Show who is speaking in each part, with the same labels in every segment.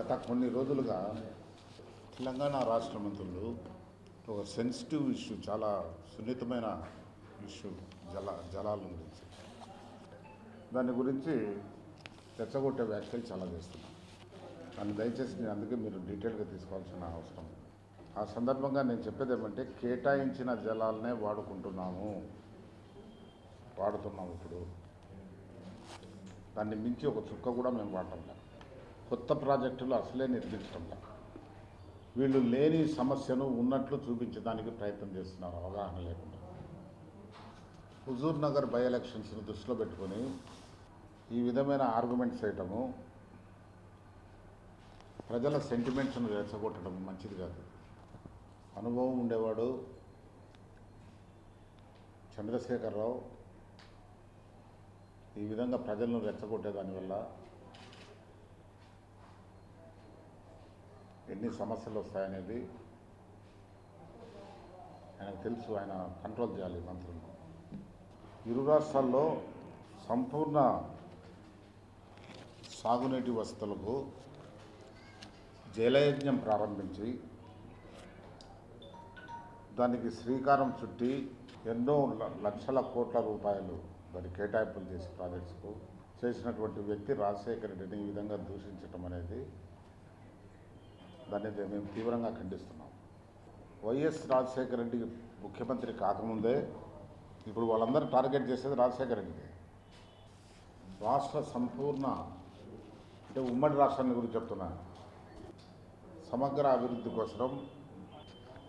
Speaker 1: గత కొన్ని రోజులుగా తెలంగాణ రాష్ట్ర మంత్రులు ఒక సెన్సిటివ్ ఇష్యూ, చాలా సున్నితమైన ఇష్యూ, జలాల గురించి, దాని గురించి రెచ్చగొట్టే వ్యాఖ్యలు చాలా చేస్తున్నాను. దాన్ని దయచేసి నేను అందుకే మీరు డీటెయిల్గా తీసుకోవాల్సిన అవసరం. ఆ సందర్భంగా నేను చెప్పేది ఏమంటే, కేటాయించిన జలాలనే వాడుతున్నాము ఇప్పుడు. దాన్ని మించి ఒక చుక్క కూడా మేము వాడటంలా. కొత్త ప్రాజెక్టులు అసలే నిర్మించడంలా. వీళ్ళు లేని సమస్యను ఉన్నట్లు చూపించడానికి ప్రయత్నం చేస్తున్నారు, అవగాహన లేకుండా. హుజూర్ నగర్ బై ఎలక్షన్స్ను దృష్టిలో పెట్టుకొని ఈ విధమైన ఆర్గ్యుమెంట్స్ చేయటము, ప్రజల సెంటిమెంట్స్ను రెచ్చగొట్టడం మంచిది కాదు. అనుభవం ఉండేవాడు చంద్రశేఖరరావు ఈ విధంగా ప్రజలను రెచ్చగొట్టే దానివల్ల ఎన్ని సమస్యలు వస్తాయనేది ఆయనకు తెలుసు. ఆయన కంట్రోల్ చేయాలి మంత్రులను. ఇరు రాష్ట్రాల్లో సంపూర్ణ సాగునీటి వసతులకు జలయజ్ఞం ప్రారంభించి దానికి శ్రీకారం చుట్టి ఎన్నో లక్షల కోట్ల రూపాయలు దాని కేటాయింపులు చేసి ప్రాజెక్ట్స్కు చేసినటువంటి వ్యక్తి రాజశేఖర రెడ్డిని ఈ విధంగా దూషించడం అనేది, దాన్ని మేము తీవ్రంగా ఖండిస్తున్నాం. వైఎస్ రాజశేఖర రెడ్డి ముఖ్యమంత్రి కాకముందే ఇప్పుడు వాళ్ళందరూ టార్గెట్ చేసేది రాజశేఖర రెడ్డిని. రాష్ట్ర సంపూర్ణ, అంటే ఉమ్మడి రాష్ట్రాన్ని గురించి చెప్తున్నాను, సమగ్ర అభివృద్ధి కోసం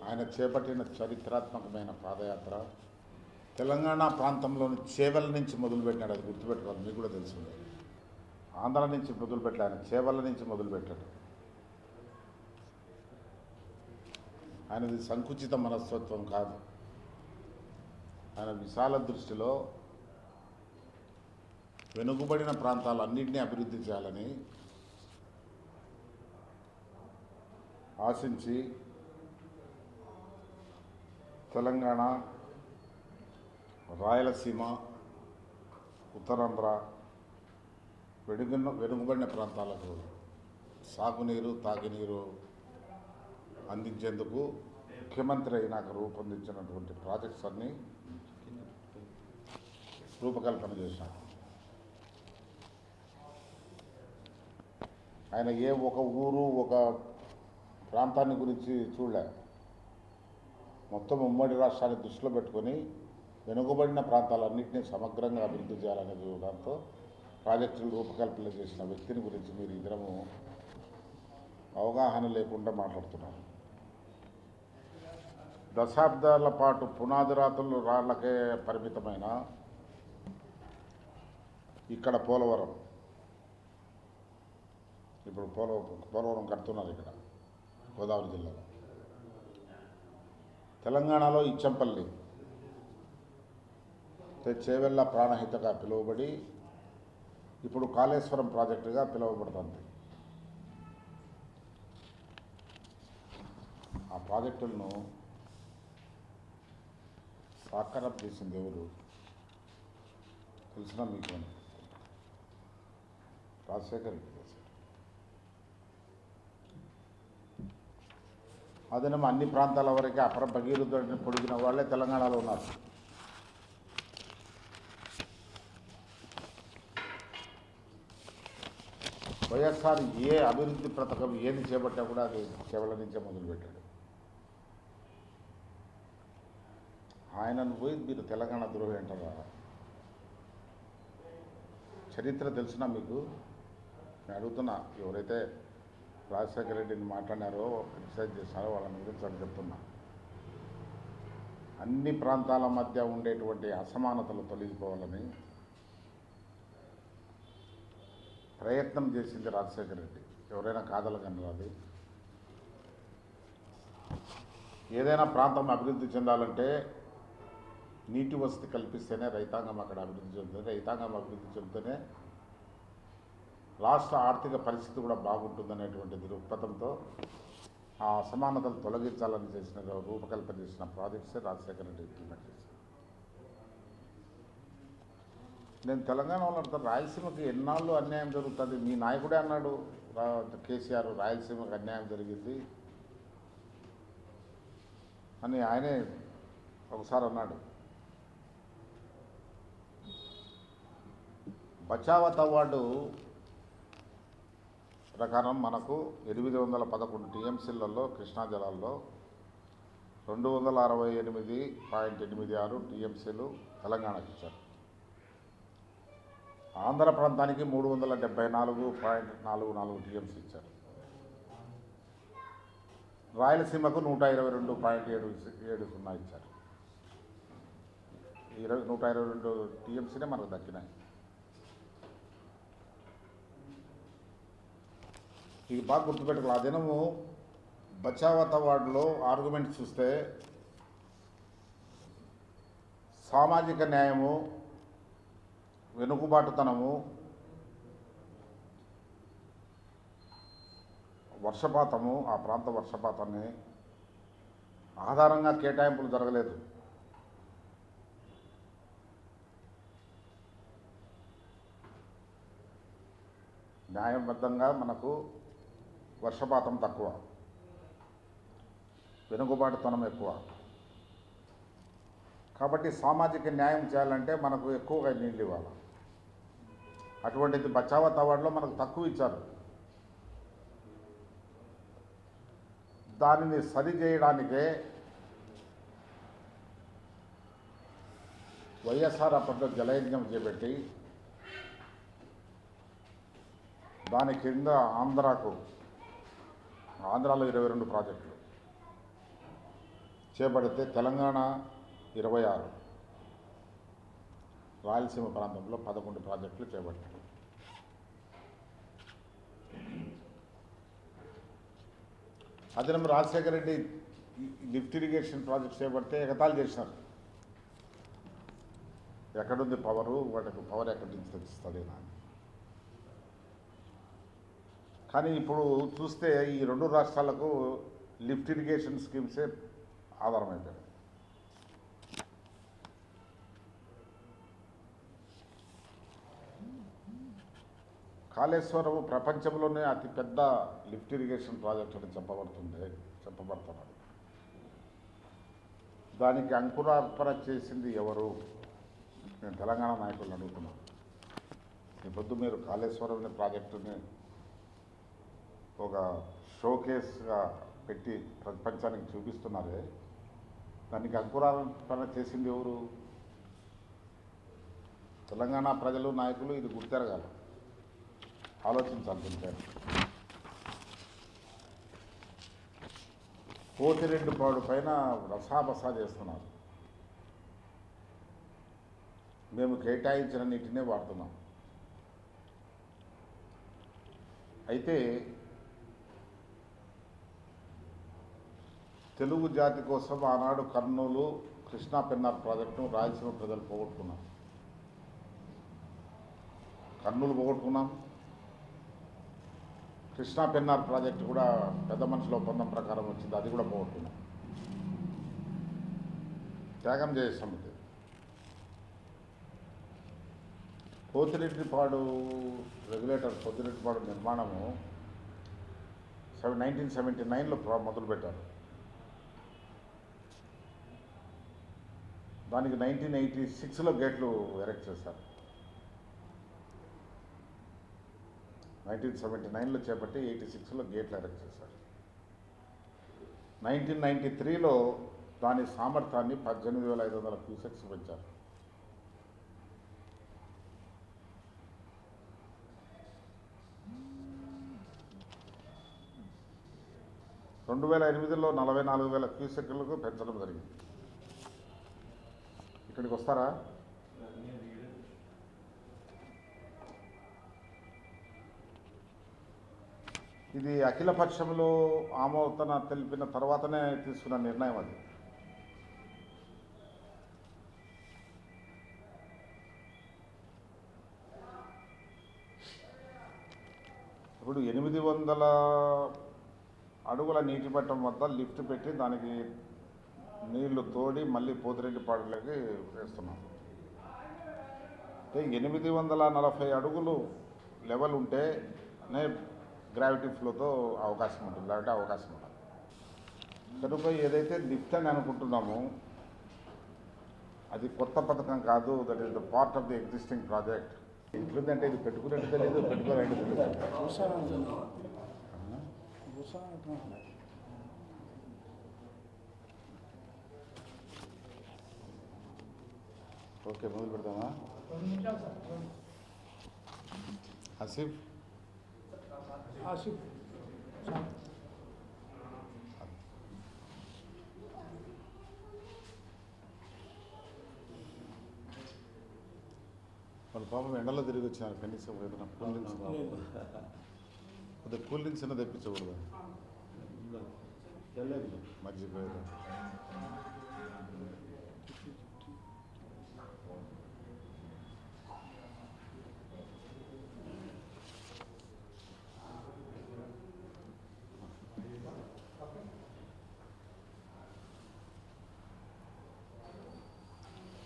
Speaker 1: ఆయన చేపట్టిన చరిత్రాత్మకమైన పాదయాత్ర తెలంగాణ ప్రాంతంలోని చేవల నుంచి మొదలుపెట్టినాడు. అది గుర్తుపెట్టుకోవాలి, మీకు కూడా తెలుసుంది. ఆంధ్ర నుంచి మొదలుపెట్టాడు, ఆయన చేవల నుంచి మొదలుపెట్టాడు. ఆయనది సంకుచిత మనస్తత్వం కాదు. ఆయన విశాల దృష్టిలో వెనుకబడిన ప్రాంతాలన్నింటినీ అభివృద్ధి చేయాలని ఆశించి తెలంగాణ, రాయలసీమ, ఉత్తరాంధ్ర వెనుకబడిన ప్రాంతాలకు సాగునీరు, తాగునీరు అందించేందుకు ముఖ్యమంత్రి అయినాక రూపొందించినటువంటి ప్రాజెక్ట్స్ అన్నీ రూపకల్పన చేశారు. ఆయన ఒక ఊరు, ఒక ప్రాంతాన్ని గురించి చూడలే. మొత్తం ఉమ్మడి రాష్ట్రాన్ని దృష్టిలో పెట్టుకొని వెనుకబడిన ప్రాంతాలన్నింటినీ సమగ్రంగా అభివృద్ధి చేయాలనే దాంతో ప్రాజెక్టులు రూపకల్పన చేసిన వ్యక్తిని గురించి మీరు ఇద్దరము అవగాహన లేకుండా మాట్లాడుతున్నారు. దశాబ్దాల పాటు పునాది రాతులు రాళ్లకే పరిమితమైన ఇక్కడ పోలవరం, ఇప్పుడు పోలవరం కడుతున్నారు ఇక్కడ గోదావరి జిల్లాలో. తెలంగాణలో ఇచ్చంపల్లి, చేవెళ్ళ ప్రాణహితగా పిలువబడి ఇప్పుడు కాళేశ్వరం ప్రాజెక్టుగా పిలువబడుతుంది. ఆ ప్రాజెక్టులను సాకారం చేసింది ఎవరు తెలిసినా మీకు? రాజశేఖర్ రెడ్డి చేశారు. అదేనేమో అన్ని ప్రాంతాల వరకు అపర భగీరథుడిని పొడిగిన వాళ్ళే తెలంగాణలో ఉన్నారు. వైఎస్ఆర్ ఏ అభివృద్ధి పథకం ఏది చేపట్టా కూడా అది చేవల నుంచే మొదలుపెట్టాడు. ఆయనను పోయి మీరు తెలంగాణ ద్రోహి అంటారా? చరిత్ర తెలిసినా మీకు? నేను అడుగుతున్నా, ఎవరైతే రాజశేఖర రెడ్డిని మాట్లాడారో, క్రిటిసైజ్ చేశారో వాళ్ళని గురించి అని చెప్తున్నా. అన్ని ప్రాంతాల మధ్య ఉండేటువంటి అసమానతలు తొలగిపోవాలని ప్రయత్నం చేసింది రాజశేఖర రెడ్డి. ఎవరైనా కాదలగనరు. అది ఏదైనా ప్రాంతం అభివృద్ధి చెందాలంటే నీటి వసతి కల్పిస్తేనే రైతాంగం అక్కడ అభివృద్ధి చెందుతుంది. రైతాంగం అభివృద్ధి చెందితేనే రాష్ట్ర ఆర్థిక పరిస్థితి కూడా బాగుంటుందనేటువంటి దృక్పథంతో ఆ అసమానతలు తొలగించాలని చేసిన రూపకల్పన చేసిన ప్రాజెక్ట్సే రాజశేఖర రెడ్డి ఇంప్లిమెంట్ చేశారు. నేను తెలంగాణలో అడుగుతాను, రాయలసీమకి ఎన్నాళ్ళు అన్యాయం జరుగుతుంది? మీ నాయకుడే అన్నాడు కేసీఆర్, రాయలసీమకి అన్యాయం జరిగింది అని ఆయనే ఒకసారి అన్నాడు. బచావత్ అవార్డు ప్రకారం మనకు 811 టీఎంసీలలో కృష్ణా జలాల్లో 268.86 టీఎంసీలు తెలంగాణకి ఇచ్చారు. ఆంధ్ర ప్రాంతానికి 374.44 టీఎంసీ ఇచ్చారు. రాయలసీమకు 122.70 ఇచ్చారు. 122 టీఎంసీనే మనకు దక్కినాయి. ఇది బాగా గుర్తుపెట్టుకోవాలి. ఆ దినము బచావత్ అవార్డులో ఆర్గ్యుమెంట్ చూస్తే సామాజిక న్యాయము, వెనుకబాటుతనము, వర్షపాతము, ఆ ప్రాంత వర్షపాతాన్ని ఆధారంగా కేటాయింపులు జరగలేదు. న్యాయబద్ధంగా మనకు వర్షపాతం తక్కువ, వెనుకబాటుతనం ఎక్కువ. కాబట్టి సామాజిక న్యాయం చేయాలంటే మనకు ఎక్కువగా నీళ్ళు ఇవ్వాలి. అటువంటిది బచావత్ అవార్డులో మనకు తక్కువ ఇచ్చారు. దానిని సరిచేయడానికే వైఎస్ఆర్ అప్పట్లో జలయజ్ఞం చేపట్టి దాని కింద ఆంధ్రాలో 22 ప్రాజెక్టులు చేపడితే తెలంగాణ 26, రాయలసీమ ప్రాంతంలో 11 ప్రాజెక్టులు చేపట్టారు. అదనం Rajasekhara Reddy lift irrigation project చేపడితే ఎగతాళి చేసినారు. ఎక్కడుంది పవరు, వాటికి పవర్ ఎక్కడి నుంచి తెచ్చిస్తుంది అని. కానీ ఇప్పుడు చూస్తే ఈ 2 రాష్ట్రాలకు లిఫ్ట్ ఇరిగేషన్ స్కీమ్సే ఆధారమైపోయాయి. కాళేశ్వరం ప్రపంచంలోనే అతిపెద్ద లిఫ్ట్ ఇరిగేషన్ ప్రాజెక్ట్ అని చెప్పబడుతున్నది. దానికి అంకురార్పణ చేసింది ఎవరు? నేను తెలంగాణ నాయకులను అడుగుతున్నాను. ఈ పొద్దు మీరు కాళేశ్వరం ప్రాజెక్టుని ఒక షోకేస్గా పెట్టి ప్రపంచానికి చూపిస్తున్నారే, దానికి అంకురార్పణ చేసింది ఎవరు? తెలంగాణ ప్రజలు, నాయకులు ఇది గుర్తెరగాలి, ఆలోచించాలి. పోతిరెడ్డిపాడు పైన రసాబసా చేస్తున్నారు. మేము కేటాయించిన నీటినే వాడుతున్నాం. అయితే తెలుగు జాతి కోసం ఆనాడు కర్నూలు, కృష్ణా పెన్నార్ ప్రాజెక్టును రాయలసీమ ప్రజలు పోగొట్టుకున్నారు. కర్నూలు పోగొట్టుకున్నాం. కృష్ణా పెన్నార్ ప్రాజెక్టు కూడా పెద్ద మనుషుల ఒప్పందం ప్రకారం వచ్చింది, అది కూడా పోగొట్టుకున్నాం. త్యాగం చేసాం. పోతిరెడ్డిపాడు రెగ్యులేటర్, పోతిరెడ్డిపాడు నిర్మాణము 1979లో మొదలుపెట్టారు. దానికి 1986లో గేట్లు ఎరెక్ట్ చేశారు. 1979లో చేపట్టి 86లో గేట్లు ఎరెక్ట్ చేశారు. 1993లో దాని సామర్థ్యాన్ని 18,500 క్యూసెక్స్ పెంచారు. రెండు 2008లో 44,000 క్యూసెక్లకు పెంచడం జరిగింది. ఇక్కడికి వస్తారా? ఇది అఖిలపక్షంలో ఆమోదన తెలిపిన తర్వాతనే తీసుకున్న నిర్ణయం అది. ఇప్పుడు 800 అడుగుల నీటి మట్టం వద్ద లిఫ్ట్ పెట్టి దానికి నీళ్లు తోడి మళ్ళీ పోతిరెడ్డిపాడులోకి వేస్తున్నాం. అంటే 840 అడుగులు లెవెల్ ఉంటేనే గ్రావిటీ ఫ్లోతో అవకాశం ఉంటుంది, లేకపోతే అవకాశం ఉండదు. కనుక ఏదైతే లిఫ్ట్ అని అనుకుంటున్నామో అది కొత్త పథకం కాదు, that is the part of the existing project. ఎట్లుందంటే ఇది పెట్టుకున్నట్టు తెలియదు, పెట్టుకోవాలంటే తెలియదు. ఓకే, మొదలు పెడదామా? ఆసిఫ్ వాళ్ళ పాపం ఎండలో తిరిగి వచ్చినారు, కనీసం ఏదైనా కూల్ డ్రింక్స్ కొద్దిగా కూల్ డ్రింక్స్ అయినా తెప్పించకూడదు, మర్చిపోయారు.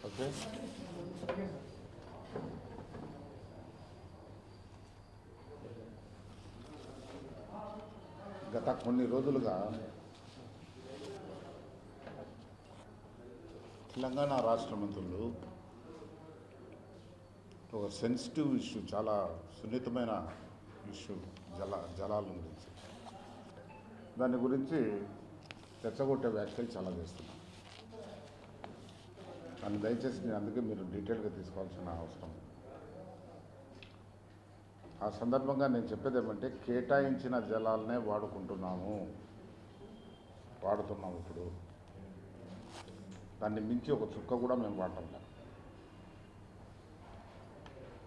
Speaker 1: ఓకే, గత కొన్ని రోజులుగా తెలంగాణ రాష్ట్ర మంత్రులు ఒక సెన్సిటివ్ ఇష్యూ, చాలా సున్నితమైన ఇష్యూ, జలాల గురించి, దాని గురించి రెచ్చగొట్టే వ్యాఖ్యలు చాలా చేస్తున్నాను. దాన్ని దయచేసి నేను అందుకే మీరు డీటెయిల్గా తీసుకోవాల్సిన అవసరం. ఆ సందర్భంగా నేను చెప్పేది ఏమంటే, కేటాయించిన జలాలనే వాడుతున్నాము ఇప్పుడు. దాన్ని మించి ఒక చుక్క కూడా మేము వాడటంలా.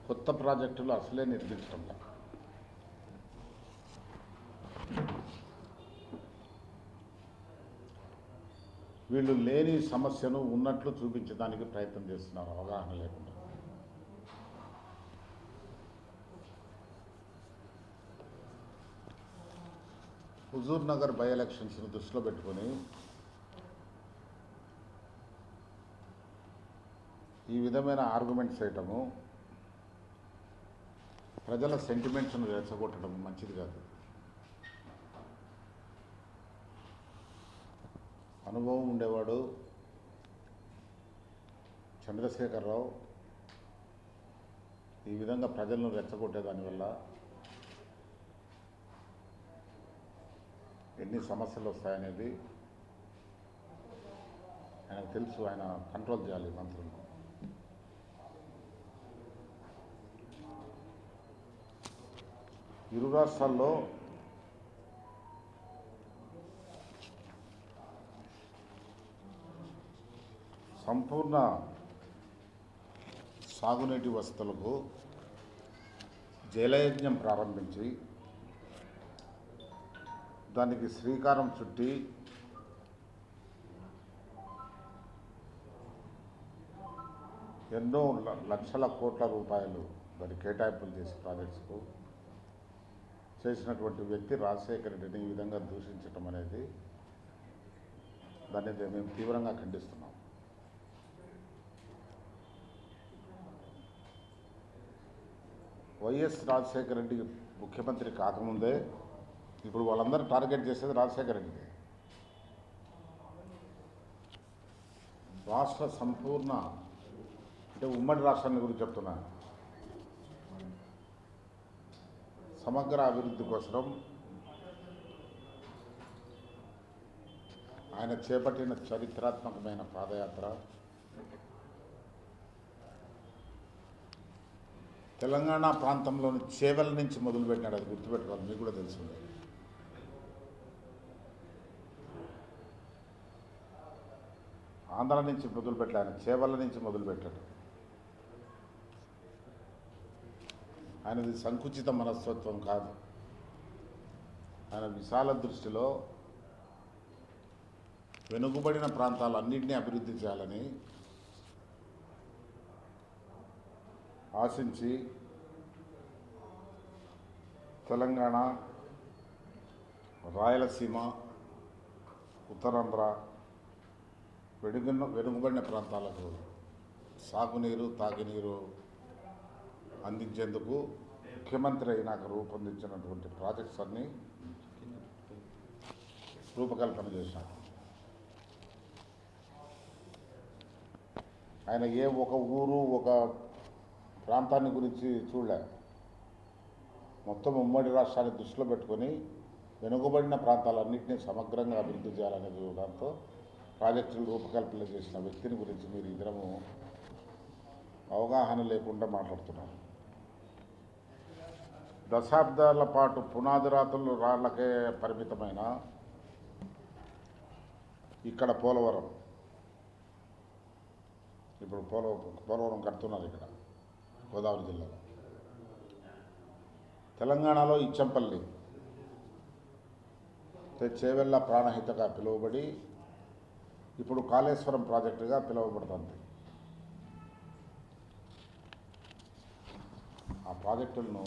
Speaker 1: కొత్త ప్రాజెక్టులు అసలే నిర్మించటంలా. వీళ్ళు లేని సమస్యను ఉన్నట్లు చూపించడానికి ప్రయత్నం చేస్తున్నారు, అవగాహన లేకుండా. హుజూర్ నగర్ బై ఎలక్షన్స్ను దృష్టిలో పెట్టుకొని ఈ విధమైన ఆర్గ్యుమెంట్స్ చేయటము, ప్రజల సెంటిమెంట్స్ను రెచ్చగొట్టడం మంచిది కాదు. అనుభవం ఉండేవాడు చంద్రశేఖరరావు ఈ విధంగా ప్రజలను రెచ్చగొట్టేదానివల్ల ఎన్ని సమస్యలు వస్తాయనేది ఆయనకు తెలుసు. ఆయన కంట్రోల్ చేయాలి మంత్రులను. ఇరు రాష్ట్రాల్లో సంపూర్ణ సాగునీటి వసతులకు జలయజ్ఞం ప్రారంభించి దానికి శ్రీకారం చుట్టి ఎన్నో లక్షల కోట్ల రూపాయలు దాని కేటాయింపులు చేసి ప్రాజెక్ట్స్కు చేసినటువంటి వ్యక్తి రాజశేఖర రెడ్డిని ఈ విధంగా దూషించటం అనేది, దాన్ని మేము తీవ్రంగా ఖండిస్తున్నాం. వైఎస్ రాజశేఖర రెడ్డి ముఖ్యమంత్రి కాకముందే ఇప్పుడు వాళ్ళందరూ టార్గెట్ చేసేది రాజశేఖర రెడ్డిని. రాష్ట్ర సంపూర్ణ అంటే ఉమ్మడి రాష్ట్రాన్ని గురించి చెప్తున్నా, సమగ్ర అభివృద్ధి కోసం ఆయన చేపట్టిన చరిత్రాత్మకమైన పాదయాత్ర తెలంగాణ ప్రాంతంలోని చేవెల నుంచి మొదలుపెట్టినాడు. అది గుర్తుపెట్టుకోవాలి, మీకు కూడా తెలుసు. ఆంధ్ర నుంచి మొదలుపెట్టాడు, చేవెల నుంచి మొదలుపెట్టాడు. ఆయనది సంకుచిత మనస్తత్వం కాదు. ఆయన విశాల దృష్టిలో వెనుకబడిన ప్రాంతాలన్నింటినీ అభివృద్ధి చేయాలని ఆశించి తెలంగాణ, రాయలసీమ, ఉత్తరాంధ్ర వెనుకబడిన ప్రాంతాలకు సాగునీరు, తాగునీరు అందించేందుకు ముఖ్యమంత్రి అయినాక రూపొందించినటువంటి ప్రాజెక్ట్స్ అన్నీ రూపకల్పన చేశారు. ఆయన ఒక ఊరు ఒక ప్రాంతాన్ని గురించి చూడలే, మొత్తం ఉమ్మడి రాష్ట్రాన్ని దృష్టిలో పెట్టుకొని వెనుకబడిన ప్రాంతాలన్నింటినీ సమగ్రంగా అభివృద్ధి చేయాలనే దాంతో ప్రాజెక్టులు రూపకల్పన చేసిన వ్యక్తిని గురించి మీరు ఈ దినము అవగాహన లేకుండా మాట్లాడుతున్నారు. దశాబ్దాల పాటు పునాది రాతులు రాళ్లకే పరిమితమైన ఇక్కడ పోలవరం, ఇప్పుడు పోలవరం కడుతున్నారు ఇక్కడ గోదావరి జిల్లాలో. తెలంగాణలో ఇచ్చంపల్లి చేవెళ్ళ ప్రాణహితగా పిలువబడి ఇప్పుడు కాళేశ్వరం ప్రాజెక్టుగా పిలువబడుతుంది. ఆ ప్రాజెక్టులను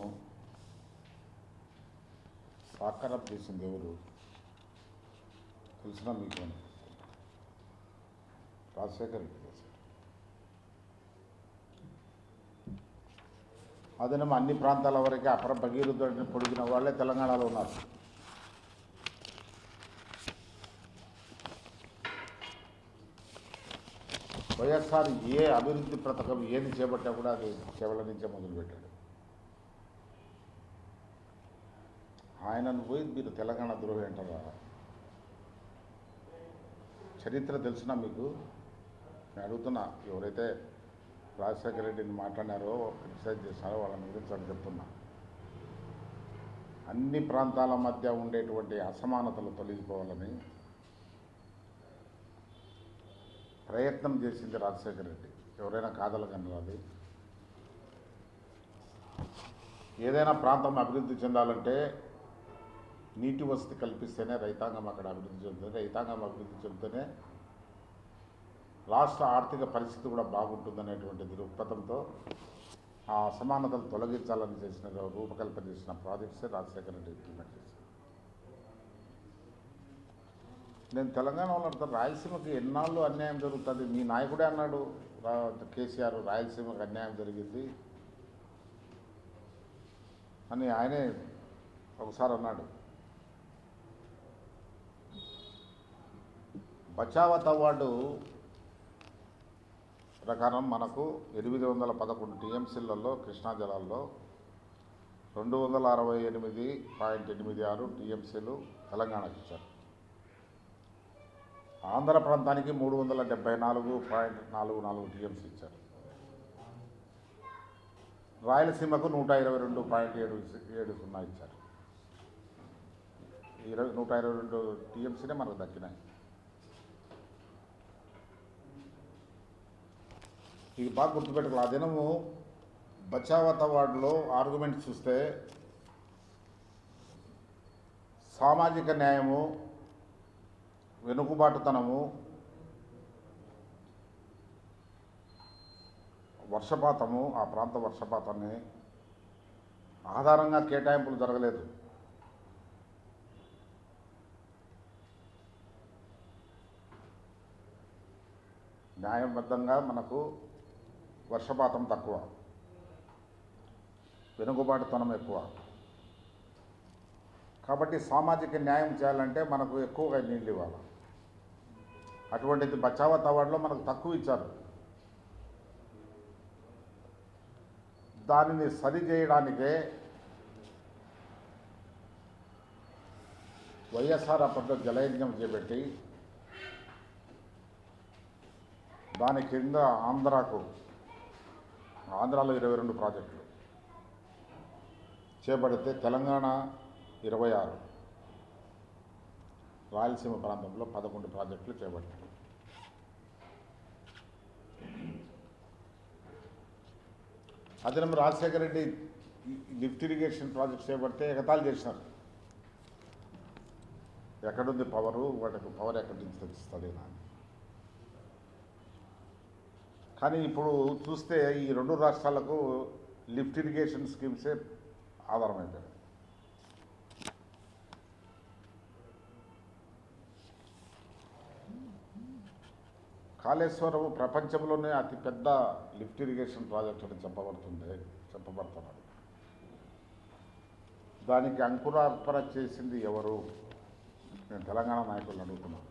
Speaker 1: సాకారం చేసింది ఎవరు తెలిసినా మీకు? రాజశేఖర్ రెడ్డి చేశారు. అదేనేమో అన్ని ప్రాంతాల వరకు అపర భగీరథుడిని పొడిగిన వాళ్ళే తెలంగాణలో ఉన్నారు. వైఎస్ఆర్ ఏ అభివృద్ధి పథకం ఏది చేపట్టా కూడా అది కేవలం నుంచే మొదలుపెట్టాడు. ఆయనను పోయి మీరు తెలంగాణ ద్రోహి అంటారా? చరిత్ర తెలిసినా మీకు? నేను అడుగుతున్నా, ఎవరైతే రాజశేఖర రెడ్డిని మాట్లాడారో క్రిటిసైజ్ చేశారో వాళ్ళని గురించి అని చెప్తున్నా. అన్ని ప్రాంతాల మధ్య ఉండేటువంటి అసమానతలు తొలగిపోవాలని ప్రయత్నం చేసింది రాజశేఖర రెడ్డి. ఎవరైనా కాదలగనరు. అది ఏదైనా ప్రాంతం అభివృద్ధి చెందాలంటే నీటి వసతి కల్పిస్తేనే రైతాంగం అక్కడ అభివృద్ధి చెందుతుంది. రైతాంగం అభివృద్ధి చెందితేనే రాష్ట్ర ఆర్థిక పరిస్థితి కూడా బాగుంటుందనేటువంటి దృక్పథంతో ఆ అసమానతలు తొలగించాలని చేసిన రూపకల్పన చేసిన ప్రాజెక్ట్సే రాజశేఖర రెడ్డి ఇంప్లిమెంట్ చేశారు. నేను తెలంగాణ వాళ్ళంతా రాయలసీమకి ఎన్నాళ్ళు అన్యాయం జరుగుతుంది. మీ నాయకుడే అన్నాడు కేసీఆర్, రాయలసీమకి అన్యాయం జరిగింది అని ఆయనే ఒకసారి అన్నాడు. బచావత్ అవార్డు ప్రకారం మనకు 811 టీఎంసీలలో కృష్ణా జలాల్లో 268.86 టీఎంసీలు తెలంగాణకి ఇచ్చారు. ఆంధ్ర ప్రాంతానికి 374.44 టీఎంసీ ఇచ్చారు. రాయలసీమకు 122.70 ఇచ్చారు. 122 టీఎంసీనే మనకు దక్కినాయి. ఇది బాగా గుర్తుపెట్టుకోవాలి. ఆ దినము బచావత్ అవార్డులో ఆర్గ్యుమెంట్ చూస్తే సామాజిక న్యాయము, వెనుకబాటుతనము, వర్షపాతము, ఆ ప్రాంత వర్షపాతాన్ని ఆధారంగా కేటాయింపులు జరగలేదు. న్యాయబద్ధంగా మనకు వర్షపాతం తక్కువ, వెనుకబాటుతనం ఎక్కువ. కాబట్టి సామాజిక న్యాయం చేయాలంటే మనకు ఎక్కువగా నీళ్ళు ఇవ్వాలి. అటువంటిది బచావత్ అవార్డులో మనకు తక్కువ ఇచ్చారు. దానిని సరిచేయడానికే వైఎస్ఆర్ అప్పట్లో జలయజ్ఞం చేపట్టి దాని కింద ఆంధ్రాలో 22 ప్రాజెక్టులు చేపడితే తెలంగాణ 26, రాయలసీమ ప్రాంతంలో 11 ప్రాజెక్టులు చేపట్టారు. అదేమో Rajasekhara Reddy lift irrigation project చేపడితే ఎగతాళి చేసినారు. ఎక్కడుంది పవరు, వాటికి పవర్ ఎక్కడి నుంచి తెచ్చిస్తుందేనా అని. కానీ ఇప్పుడు చూస్తే ఈ 2 రాష్ట్రాలకు లిఫ్ట్ ఇరిగేషన్ స్కీమ్సే ఆధారమైపోయాయి. కాళేశ్వరం ప్రపంచంలోనే అతిపెద్ద లిఫ్ట్ ఇరిగేషన్ ప్రాజెక్ట్ అని చెప్పబడుతున్నది. దానికి అంకురార్పణ చేసింది ఎవరు? నేను తెలంగాణ నాయకులను అడుగుతున్నాను.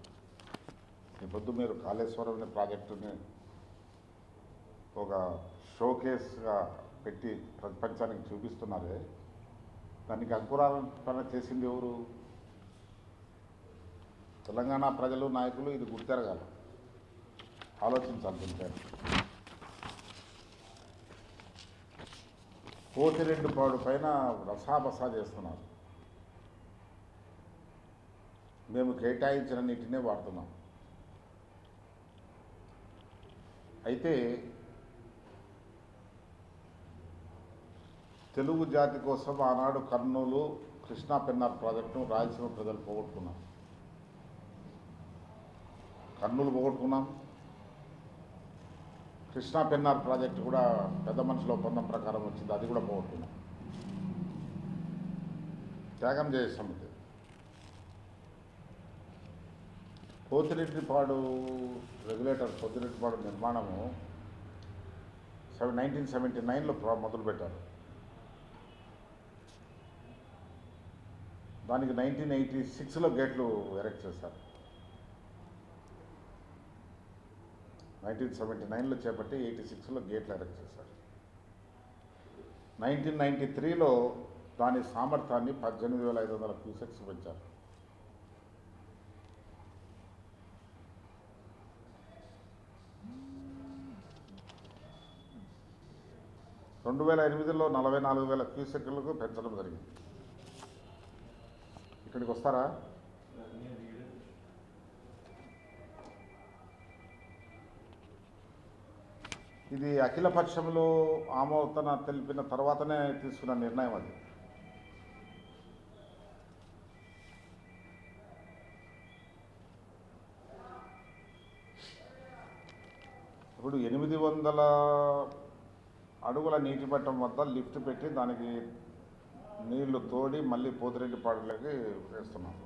Speaker 1: ఈ పొద్దు మీరు కాళేశ్వరం అనే ప్రాజెక్టుని ఒక షోకేస్గా పెట్టి ప్రపంచానికి చూపిస్తున్నారే, దానికి అంకురార్పణ చేసింది ఎవరు? తెలంగాణ ప్రజలు, నాయకులు ఇది గుర్తెరగాలి, ఆలోచించాలి. పోతిరెడ్డిపాడు పైన రసాబసా చేస్తున్నారు. మేము కేటాయించిన నీటినే వాడుతున్నాం. అయితే తెలుగు జాతి కోసం ఆనాడు కర్నూలు, కృష్ణా పెన్నార్ ప్రాజెక్టును రాయలసీమ ప్రజలు పోగొట్టుకున్నాం. కర్నూలు పోగొట్టుకున్నాం. కృష్ణా పెన్నార్ ప్రాజెక్టు కూడా పెద్ద మనుషుల ఒప్పందం ప్రకారం వచ్చింది, అది కూడా పోగొట్టుకున్నాం. త్యాగం చేసాం. పోతిరెడ్డిపాడు రెగ్యులేటర్, పోతిరెడ్డిపాడు నిర్మాణము 1979లో మొదలుపెట్టారు. దానికి 1986లో గేట్లు ఎరెక్ట్ చేశారు. 1979లో చేపట్టి 86లో గేట్లు ఎరెక్ట్ చేశారు. 1993లో దాని సామర్థ్యాన్ని 18,500 క్యూసెక్స్ పెంచారు. 2008లో 44,000 క్యూసెక్లకు పెంచడం జరిగింది. ఇక్కడికి వస్తారా? ఇది అఖిలపక్షంలో ఆమోదన తెలిపిన తర్వాతనే తీసుకున్న నిర్ణయం అది. ఇప్పుడు 800 అడుగుల నీటి మట్టం వద్ద లిఫ్ట్ పెట్టి దానికి నీళ్లు తోడి మళ్ళీ పోతిరెడ్డిపాడులోకి వేస్తున్నాం.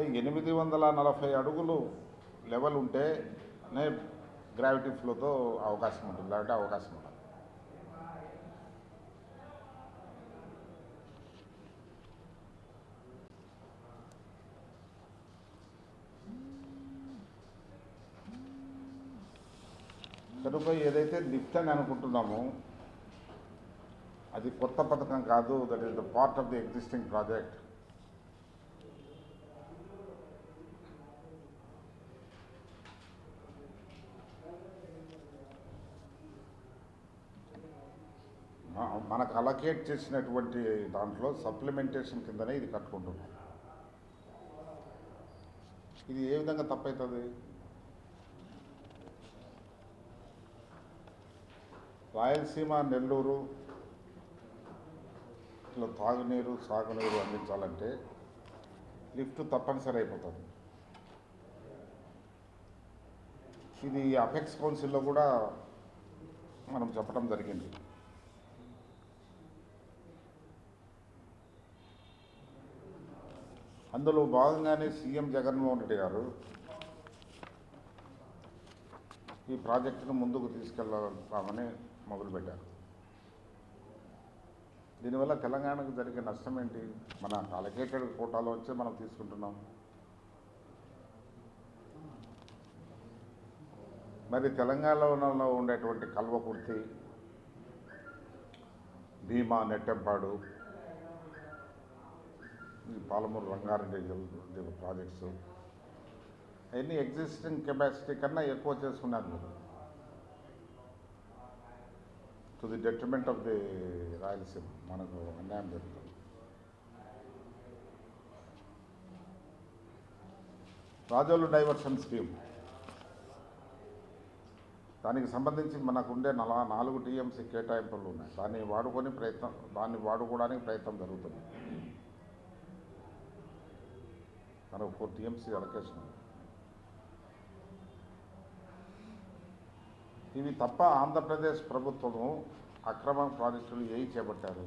Speaker 1: 840 అడుగులు లెవెల్ ఉంటేనే గ్రావిటీ ఫ్లోతో అవకాశం ఉంటుంది, లేకపోతే అవకాశం ఉండదు. కనుక ఏదైతే లిఫ్ట్ అని అనుకుంటున్నామో అది కొత్త పథకం కాదు, that is the part of the existing project. మనకు అలొకేట్ చేసినటువంటి దాంట్లో సప్లిమెంటేషన్ కిందనే ఇది కట్టుకుంటున్నాం. ఇది ఏ విధంగా తప్పవుతుంది? రాయలసీమ, నెల్లూరు ఇట్లా తాగునీరు, సాగునీరు అందించాలంటే లిఫ్ట్ తప్పనిసరి అయిపోతుంది. ఇది అపెక్స్ కౌన్సిల్లో కూడా మనం చెప్పడం జరిగింది. అందులో భాగంగానే సీఎం జగన్మోహన్ రెడ్డి గారు ఈ ప్రాజెక్టును ముందుకు తీసుకెళ్తామని మొదలుపెట్టారు. దీనివల్ల తెలంగాణకు జరిగే నష్టం ఏంటి? మన అలొకేటెడ్ కోటాలో వచ్చే మనం తీసుకుంటున్నాం. మరి తెలంగాణలో ఉండేటువంటి కల్వకుర్తి, భీమా, నెట్టెంపాడు, ఈ పాలమూరు, రంగారెడ్డి ప్రాజెక్ట్స్ అవన్నీ ఎగ్జిస్టింగ్ కెపాసిటీ కన్నా ఎక్కువ చేసుకున్నారు మీరు, to the detriment of the Rayalaseema. మనకు అన్యాయం జరుగుతుంది. రాజోలు డైవర్షన్ స్కీమ్, దానికి సంబంధించి మనకుండే 4 టీఎంసీ కేటాయింపులు ఉన్నాయి. దాన్ని వాడుకోవడానికి ప్రయత్నం జరుగుతుంది. మనకు 4 టీఎంసీ అలొకేషన్. ఇవి తప్ప ఆంధ్రప్రదేశ్ ప్రభుత్వము అక్రమ ప్రాజెక్టులు ఏవి చేపట్టారు?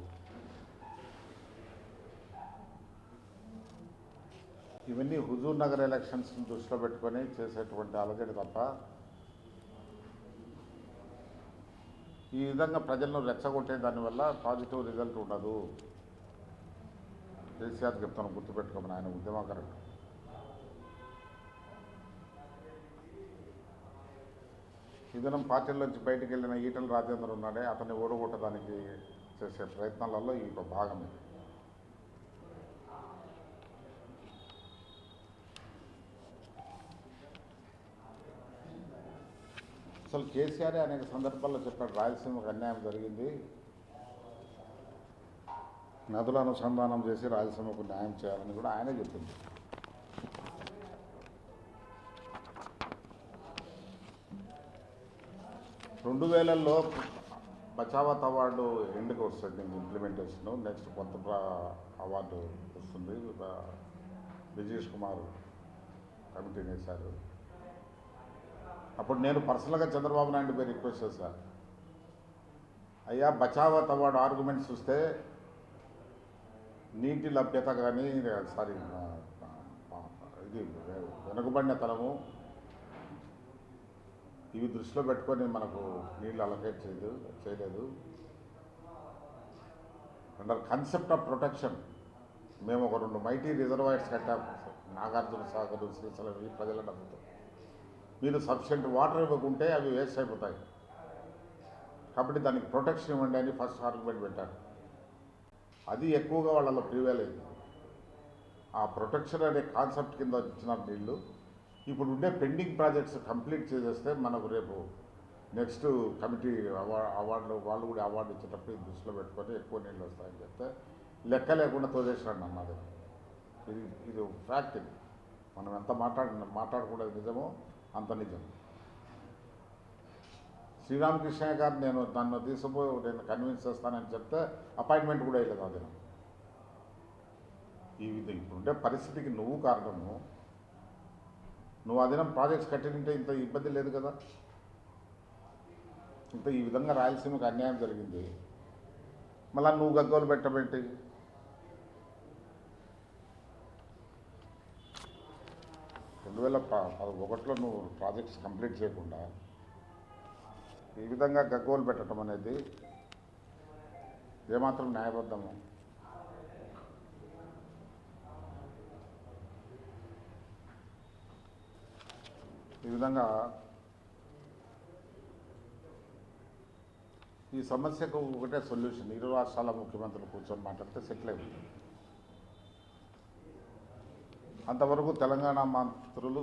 Speaker 1: ఇవన్నీ హుజూర్ నగర్ ఎలక్షన్స్ని దృష్టిలో పెట్టుకొని చేసేటువంటి అలజడి తప్ప ఈ విధంగా ప్రజలను రెచ్చగొట్టే దానివల్ల పాజిటివ్ రిజల్ట్ ఉండదు. కేసీఆర్ చెప్తాను, గుర్తుపెట్టుకోమని, ఆయన ఉద్యమకారుడు. ఈ దినం పార్టీలోంచి బయటికి వెళ్ళిన ఈటల రాజేందర్ ఉన్నాడే, అతన్ని ఓడగొట్టడానికి చేసే ప్రయత్నాలలో ఈ ఒక భాగం ఇది. అసలు కేసీఆర్ అనేక సందర్భాల్లో చెప్పాడు, రాయలసీమకు అన్యాయం జరిగింది, నదుల అనుసంధానం చేసి రాయలసీమకు న్యాయం చేయాలని కూడా ఆయనే చెప్పింది. రెండు వేలలో బచావత్ అవార్డు ఎండుకు వస్తుంది ఇంప్లిమెంటేషన్. నెక్స్ట్ కొత్త అవార్డు వస్తుంది. బ్రిజేష్ కుమార్ కమిటీ వేశారు. అప్పుడు నేను పర్సనల్గా చంద్రబాబు నాయుడు పై రిక్వెస్ట్ చేశాను, అయ్యా బచావత్ అవార్డు ఆర్గ్యుమెంట్స్ చూస్తే నీటి లభ్యత కానీ ఇది వెనుకబడినతనము ఇవి దృష్టిలో పెట్టుకొని మనకు నీళ్ళు అలొకేట్ చేయలేదు. అండర్ కన్సెప్ట్ ఆఫ్ ప్రొటెక్షన్ మేము ఒక 2 మైటీ రిజర్వాయర్స్ కట్టాము, నాగార్జున సాగర్, శ్రీశైలం, ఈ ప్రజల డబ్బుతో. మీరు సఫిషియెంట్ వాటర్ ఇవ్వకుంటే అవి వేస్ట్ అయిపోతాయి, కాబట్టి దానికి ప్రొటెక్షన్ ఇవ్వండి అని ఫస్ట్ ఆర్గ్యుమెంట్ పెట్టారు. అది ఎక్కువగా వాళ్ళలో ప్రివేల్ అయింది. ఆ ప్రొటెక్షన్ అనే కాన్సెప్ట్ కింద ఇచ్చిన నీళ్ళు ఇప్పుడు ఉండే పెండింగ్ ప్రాజెక్ట్స్ కంప్లీట్ చేసేస్తే మనకు రేపు నెక్స్ట్ కమిటీ అవార్డులు వాళ్ళు కూడా అవార్డు ఇచ్చేటప్పుడు ఇది దృష్టిలో పెట్టుకొని ఎక్కువ నీళ్ళు వస్తాయని చెప్తే లెక్క లేకుండా తోసేసాడు అన్నది. ఇది ఫ్యాక్ట్. ఇది మనం ఎంత మాట్లాడకూడదు నిజమో అంత నిజం. శ్రీరామకృష్ణ గారు నన్ను తీసుకుపోయి నేను కన్విన్స్ చేస్తానని చెప్తే అపాయింట్మెంట్ కూడా వేయలేదు ఆ దినం. ఇప్పుడుండే పరిస్థితికి నువ్వు కారణము. నువ్వు ఆ దినం ప్రాజెక్ట్స్ కట్టినంటే ఇంత ఇబ్బంది లేదు కదా. ఇంత ఈ విధంగా రాయలసీమకు అన్యాయం జరిగింది, మళ్ళీ నువ్వు గగ్గోలు పెట్టబెట్టి. రెండు 2011లో నువ్వు ప్రాజెక్ట్స్ కంప్లీట్ చేయకుండా ఈ విధంగా గగ్గోలు పెట్టడం అనేది ఏమాత్రం న్యాయబద్ధము? ఈ విధంగా ఈ సమస్యకు ఒకటే సొల్యూషన్, ఇరు రాష్ట్రాల ముఖ్యమంత్రులు కూర్చొని మాట్లాడితే సెటిల్ అయిపోతుంది. అంతవరకు తెలంగాణ మంత్రులు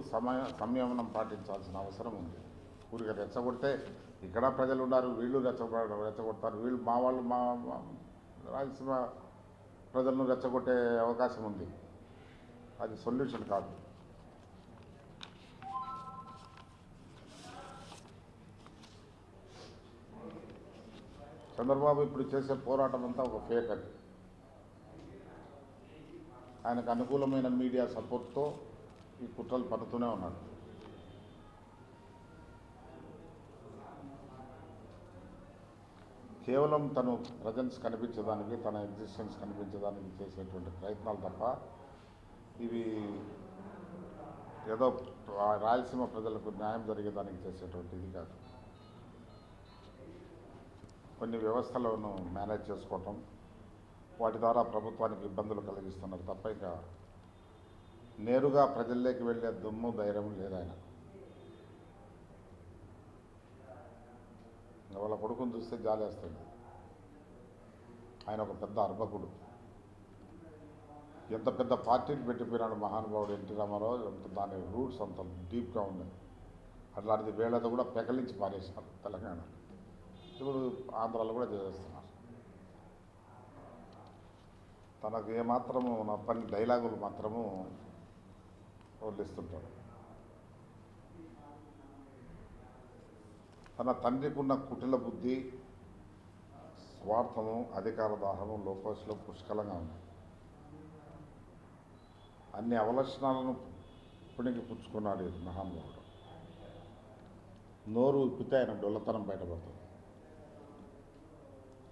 Speaker 1: సంయమనం పాటించాల్సిన అవసరం ఉంది. ఊరిగా రెచ్చగొడితే ఇక్కడ ప్రజలు ఉన్నారు, వీళ్ళు రెచ్చగొడతారు, వీళ్ళు మా వాళ్ళు మా రాయలసీమ ప్రజలను రెచ్చగొట్టే అవకాశం ఉంది. అది సొల్యూషన్ కాదు. చంద్రబాబు ఇప్పుడు చేసే పోరాటం అంతా ఒక ఫేక్. అది ఆయనకు అనుకూలమైన మీడియా సపోర్ట్తో ఈ కుట్రలు పడుతూనే ఉన్నాడు. కేవలం తను ప్రజెన్స్ కనిపించడానికి, తన ఎగ్జిస్టెన్స్ కనిపించడానికి చేసేటువంటి ప్రయత్నాలు తప్ప ఇవి ఏదో రాయలసీమ ప్రజలకు న్యాయం జరిగేదానికి చేసేటువంటి ఇది కాదు. కొన్ని వ్యవస్థలను మేనేజ్ చేసుకోవటం, వాటి ద్వారా ప్రభుత్వానికి ఇబ్బందులు కలిగిస్తున్నారు తప్ప ఇక నేరుగా ప్రజల్లోకి వెళ్ళే దుమ్ము ధైర్యం లేదు ఆయన. వాళ్ళ కొడుకుని చూస్తే జాలేస్తుంది. ఆయన ఒక పెద్ద అర్భకుడు. ఎంత పెద్ద పార్టీని పెట్టిపోయినాడు మహానుభావుడు ఎన్టీ రామారావు. దాని రూట్స్ అంత డీప్గా ఉన్నాయి. అట్లాంటిది వేళతో కూడా పెకలించి పారేసినారు తెలంగాణ. ఇప్పుడు ఆంధ్రాలో కూడా చేస్తున్నారు. తనకు ఏమాత్రము పని డైలాగులు మాత్రము వదిలిస్తుంటాడు. తన తండ్రికి ఉన్న కుటిల బుద్ధి, స్వార్థము, అధికార దాహము లోకేష్లో పుష్కలంగా ఉంది. అన్ని అవలక్షణాలను పుణికి పుచ్చుకున్నాడు ఈ మహానుభావుడు. నోరు ఉప్పితే ఆయన డొల్లతనం బయటపడుతుంది.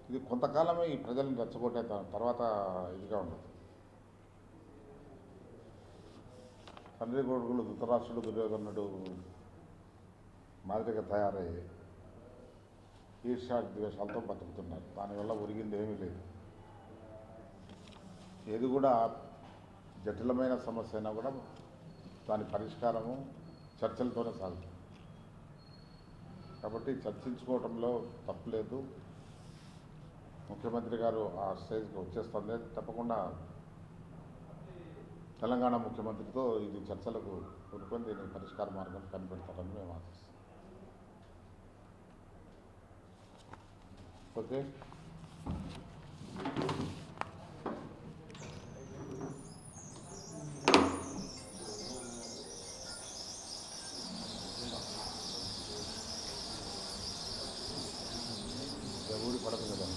Speaker 1: ఇది కొంతకాలమే ఈ ప్రజలను రెచ్చగొట్టే తర్వాత ఇదిగా ఉండదు. తండ్రి కొడుకులు ధృతరాష్ట్రుడు దుర్యోధనుడు మాదిరిగా తయారయ్యి ఈర్ష్యా ద్వేషాలతో బతుకుతున్నారు. దానివల్ల ఒరిగింది ఏమీ లేదు. ఏది కూడా జటిలమైన సమస్య అయినా కూడా దాని పరిష్కారము చర్చలతోనే సాగుతుంది. కాబట్టి చర్చించుకోవడంలో తప్పులేదు. ముఖ్యమంత్రి గారు ఆ స్టేజ్కి వచ్చేస్తుంది. తప్పకుండా తెలంగాణ ముఖ్యమంత్రితో ఇది చర్చలకు కొనుక్కొని దీనికి పరిష్కార మార్గం కనిపెడతారని మేము ఆశిస్తాం. ఓకే, ఊడి పడదు కదా.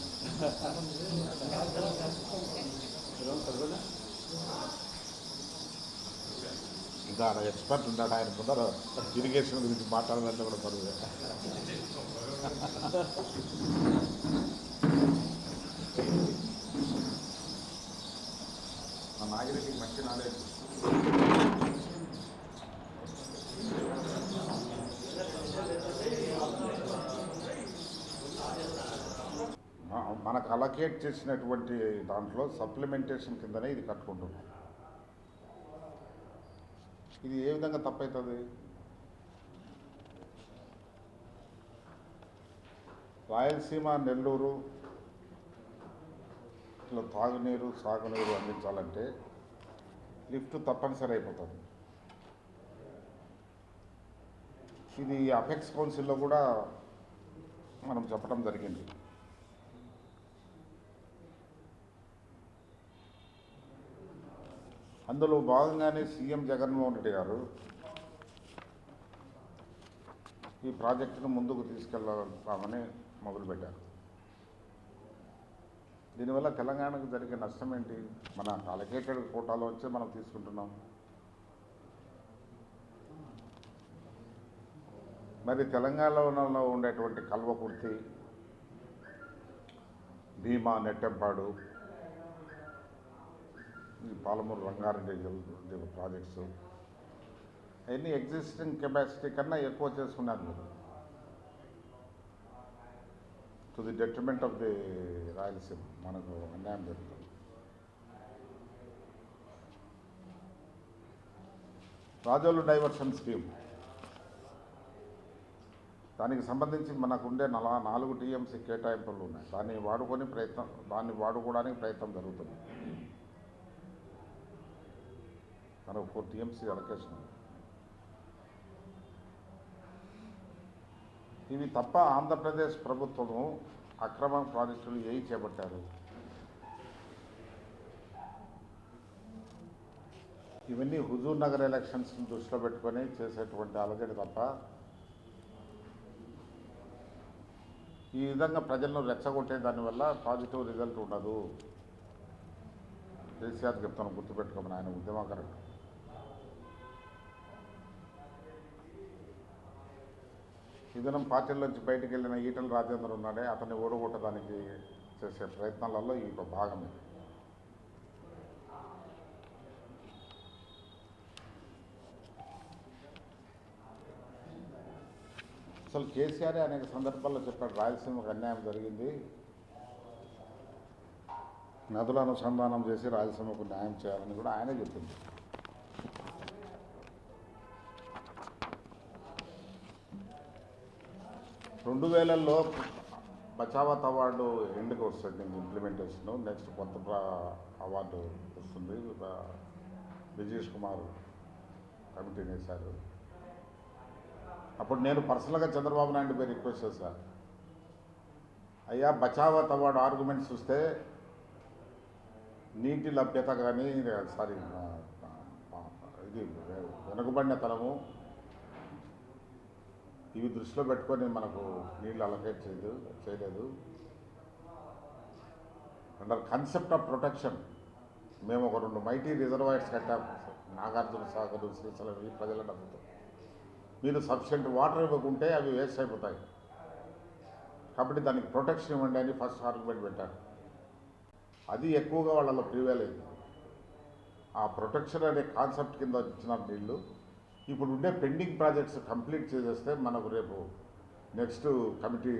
Speaker 1: ఇంకా ఆయన ఎక్స్పర్ట్ ఉన్నాడు. ఆయన ముందర ఇరిగేషన్ గురించి మాట్లాడాలంటే కూడా పరువు. మా నాగిరెడ్డికి మంచి నాలెడ్జ్. మనకు అలొకేట్ చేసినటువంటి దాంట్లో సప్లిమెంటేషన్ కిందనే ఇది కట్టుకుంటున్నాం. ఇది ఏ విధంగా తప్పవుతుంది? రాయలసీమ, నెల్లూరు ఇట్లా తాగునీరు, సాగునీరు అందించాలంటే లిఫ్ట్ తప్పనిసరి అయిపోతుంది. ఇది అపెక్స్ కౌన్సిల్లో కూడా మనం చెప్పడం జరిగింది. అందులో భాగంగానే సీఎం జగన్మోహన్ రెడ్డి గారు ఈ ప్రాజెక్టును ముందుకు తీసుకెళ్తామని మొదలుపెట్టారు. దీనివల్ల తెలంగాణకు జరిగే నష్టం ఏంటి? మన అలొకేటెడ్ కోటాలో వచ్చే మనం తీసుకుంటున్నాం. మరి తెలంగాణలో ఉండేటువంటి కల్వకుర్తి, భీమా, నెట్టెంపాడు, ఈ పాలమూరు, రంగారెడ్డి ప్రాజెక్ట్స్ అవన్నీ ఎగ్జిస్టింగ్ కెపాసిటీ కన్నా ఎక్కువ చేసుకున్నారు మీరు. To the detriment of the Rayalaseema మనకు అన్యాయం జరుగుతుంది. రాజోలు డైవర్షన్ స్కీమ్, దానికి సంబంధించి మనకు ఉండే 4 టీఎంసీ కేటాయింపులు ఉన్నాయి. దాన్ని వాడుకోవడానికి ప్రయత్నం జరుగుతుంది. మనకు 4 టీఎంసీ అలొకేషన్. ఇవి తప్ప ఆంధ్రప్రదేశ్ ప్రభుత్వము అక్రమ ప్రాజెక్టులు ఏవి చేపట్టారు? ఇవన్నీ హుజూర్ నగర్ ఎలక్షన్స్ని దృష్టిలో పెట్టుకొని చేసేటువంటి అలజడి తప్ప ఈ విధంగా ప్రజలను రెచ్చగొట్టే దానివల్ల పాజిటివ్ రిజల్ట్ ఉండదు. కేసీఆర్ చెప్తాను, గుర్తుపెట్టుకోమని. ఆయన ఉద్యమకారుడు. ఈ దినం పార్టీలోంచి బయటకు వెళ్ళిన ఈటల రాజేందర్ ఉన్నాడే, అతన్ని ఓడగొట్టడానికి చేసే ప్రయత్నాలలో ఈ భాగం ఇది. అసలు కేసీఆర్ అనేక సందర్భాల్లో చెప్పాడు, రాయలసీమకు అన్యాయం జరిగింది, నదుల అనుసంధానం చేసి రాయలసీమకు న్యాయం చేయాలని కూడా ఆయనే చెప్పింది. రెండు 2000లో బచావత్ అవార్డు ఎండ్కి వస్తుంది ఇంప్లిమెంటేషన్. నెక్స్ట్ కొత్త అవార్డు వస్తుంది. విజేష్ కుమార్ కమిటీని వేశారు. అప్పుడు నేను పర్సనల్గా చంద్రబాబు నాయుడు పై రిక్వెస్ట్ చేశాను, అయ్యా బచావత్ అవార్డు ఆర్గ్యుమెంట్స్ చూస్తే నీటి లభ్యత కానీ ఇది వెనుకబడిన తనము ఇవి దృష్టిలో పెట్టుకొని మనకు నీళ్ళు అలొకేట్ చేయలేదు. అండర్ కన్సెప్ట్ ఆఫ్ ప్రొటెక్షన్ మేము ఒక 2 మైటీ రిజర్వాయర్స్ కట్టాము, నాగార్జున సాగర్, శ్రీశైలం, ఈ ప్రజల డబ్బుతో. మీరు సఫిషియెంట్ వాటర్ ఇవ్వకుంటే అవి వేస్ట్ అయిపోతాయి, కాబట్టి దానికి ప్రొటెక్షన్ ఇవ్వండి అని ఫస్ట్ ఆర్గ్యుమెంట్ పెట్టారు. అది ఎక్కువగా వాళ్ళలో ప్రివేల్ అయింది. ఆ ప్రొటెక్షన్ అనే కాన్సెప్ట్ కింద ఇచ్చిన నీళ్ళు ఇప్పుడు ఉండే పెండింగ్ ప్రాజెక్ట్స్ కంప్లీట్ చేసేస్తే మనకు రేపు నెక్స్ట్ కమిటీ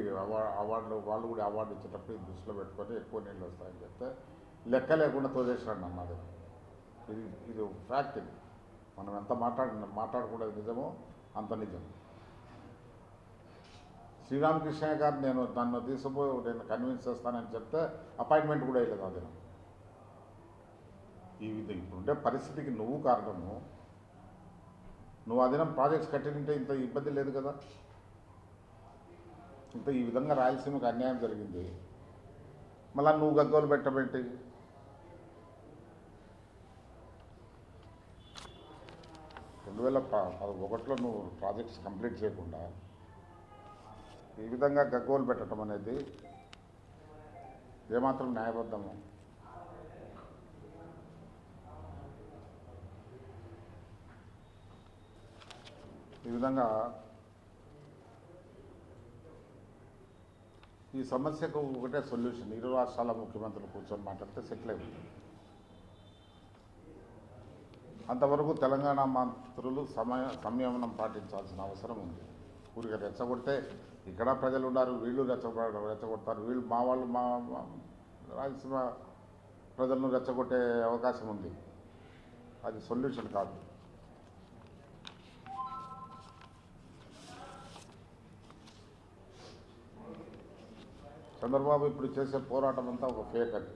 Speaker 1: అవార్డులు వాళ్ళు కూడా అవార్డు ఇచ్చేటప్పుడు ఇది దృష్టిలో పెట్టుకొని ఎక్కువ నీళ్ళు వస్తాయని చెప్తే లెక్క లేకుండా తోసేసాడు అన్నది. ఇది ఫ్యాక్ట్. ఇది మనం ఎంత మాట్లాడకూడదు నిజమో అంత నిజం. శ్రీరామకృష్ణ గారు నన్ను తీసుకుపోయి నేను కన్విన్స్ చేస్తానని చెప్తే అపాయింట్మెంట్ కూడా వేయలేదు ఆ దినం. ఇప్పుడుండే పరిస్థితికి నువ్వు కారణము. నువ్వు ఆ దినం ప్రాజెక్ట్స్ కట్టినంటే ఇంత ఇబ్బంది లేదు కదా. ఇంత ఈ విధంగా రాయలసీమకు అన్యాయం జరిగింది, మళ్ళీ నువ్వు గగ్గోలు పెట్టబెట్టి 2011లో నువ్వు ప్రాజెక్ట్స్ కంప్లీట్ చేయకుండా ఈ విధంగా గగ్గోలు పెట్టడం అనేది ఏమాత్రం న్యాయబద్ధము? ఈ విధంగా ఈ సమస్యకు ఒకటే సొల్యూషన్, ఇరు రాష్ట్రాల ముఖ్యమంత్రులు కూర్చొని మాట్లాడితే సెటిల్ అయిపోతుంది. అంతవరకు తెలంగాణ మంత్రులు సంయమనం పాటించాల్సిన అవసరం ఉంది. ఊరికే రెచ్చగొడితే ఇక్కడ ప్రజలు ఉన్నారు, వీళ్ళు రెచ్చగొడతారు, వీళ్ళు మా రాయలసీమ ప్రజలను రెచ్చగొట్టే అవకాశం ఉంది. అది సొల్యూషన్ కాదు. చంద్రబాబు ఇప్పుడు చేసే పోరాటం అంతా ఒక ఫేక్ అది.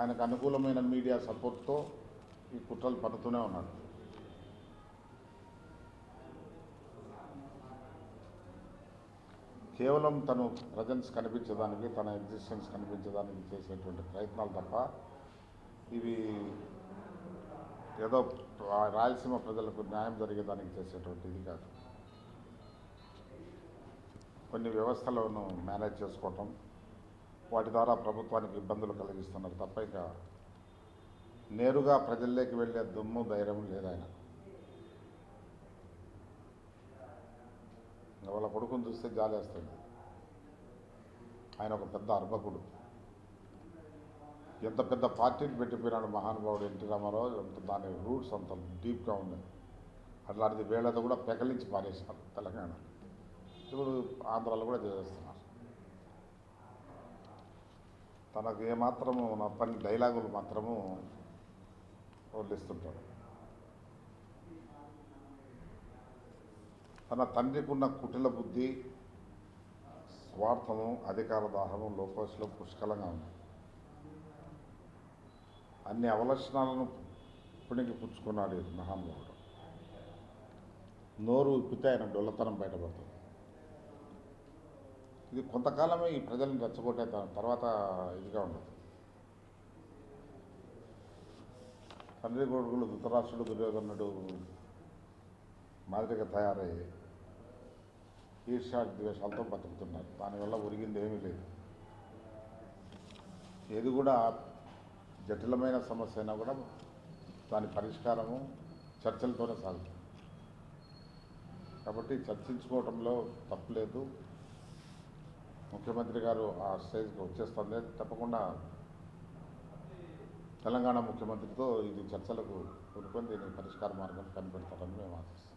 Speaker 1: ఆయనకు అనుకూలమైన మీడియా సపోర్ట్తో ఈ కుట్రలు పడుతూనే ఉన్నాడు. కేవలం తను ప్రజెన్స్ కనిపించడానికి, తన ఎగ్జిస్టెన్స్ కనిపించడానికి చేసేటువంటి ప్రయత్నాలు తప్ప ఇవి ఏదో రాయలసీమ ప్రజలకు న్యాయం జరిగేదానికి చేసేటువంటి ఇది కాదు. కొన్ని వ్యవస్థలను మేనేజ్ చేసుకోవటం, వాటి ద్వారా ప్రభుత్వానికి ఇబ్బందులు కలిగిస్తున్నారు తప్ప ఇక నేరుగా ప్రజల్లోకి వెళ్ళే దమ్ము ధైర్యం లేదు ఆయన. వాళ్ళ కొడుకుని చూస్తే జాలేస్తుంది. ఆయన ఒక పెద్ద అర్భకుడు. ఎంత పెద్ద పార్టీని పెట్టిపోయినాడు మహానుభావుడు ఎన్టీ రామారావు. దాని రూట్స్ అంత డీప్గా ఉన్నాయి. అట్లాంటిది వేళతో కూడా పెకలించి పారేసినారు తెలంగాణ. ఇప్పుడు ఆంధ్రాలో కూడా చేస్తున్నారు. తనకు ఏమాత్రము నా పని డైలాగులు మాత్రము వదిలిస్తుంటాడు. తన తండ్రికి ఉన్న కుటిల బుద్ధి, స్వార్థము, అధికార దాహము లోకేష్లో పుష్కలంగా ఉంది. అన్ని అవలక్షణాలను పుణికి పుచ్చుకున్నాడు ఈ మహానుభావుడు. నోరు ఉప్పితే ఆయన డొల్లతనం బయటపడుతుంది. ఇది కొంతకాలమే ఈ ప్రజలను రెచ్చగొట్టే తర్వాత ఇదిగా ఉండదు. తండ్రి కొడుకులు ధృతరాష్ట్రుడు, దుర్యోధనుడు మాదిరిగా తయారయ్యి ఈర్ష్యా ద్వేషాలతో బతుకుతున్నారు. దానివల్ల ఒరిగింది ఏమీ లేదు. ఏది కూడా జటిలమైన సమస్య అయినా కూడా దాని పరిష్కారము చర్చలతోనే సాగుతుంది. కాబట్టి చర్చించుకోవడంలో తప్పులేదు. ముఖ్యమంత్రి గారు ఆ స్టేజ్కి వచ్చేస్తుంది. తప్పకుండా తెలంగాణ ముఖ్యమంత్రితో ఇది చర్చలకు కూరుకొని దీనికి పరిష్కార మార్గం కనిపెడతారని మేము ఆశిస్తున్నాం.